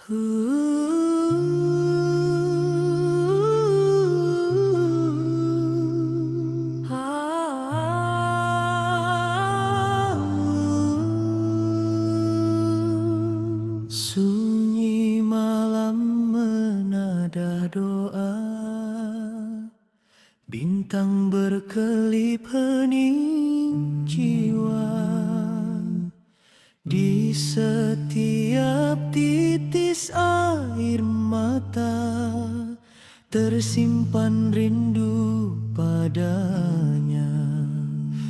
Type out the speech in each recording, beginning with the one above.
Sunyi malam menadah doa, bintang berkelip hening jiwa. Di setiap titis air mata tersimpan rindu padanya.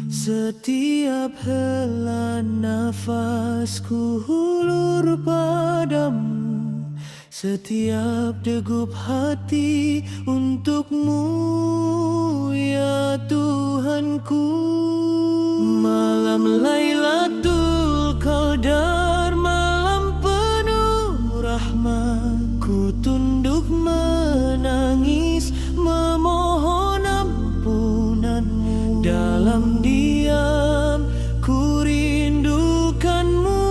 Setiap hela nafasku hulur padamu, setiap degup hati untukmu ya Tuhanku. Malam Lailatul Qadar, malam penuh rahmat, ku tunduk menangis memohon ampunanmu. Dalam diam ku rindukanmu,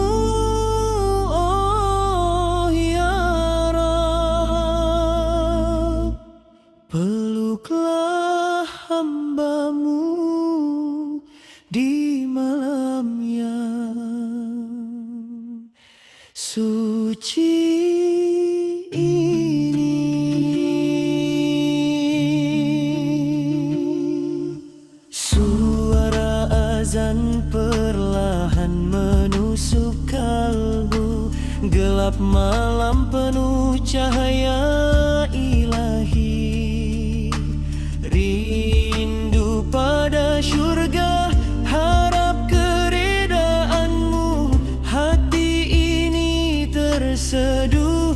oh ya Rab. Peluklah hambamu di malam yang suci ini. Suara azan perlahan menusuk kalbu, gelap malam penuh cahaya ilahi. Rindu pada syurga, harap keredaanmu, hati ini terseduh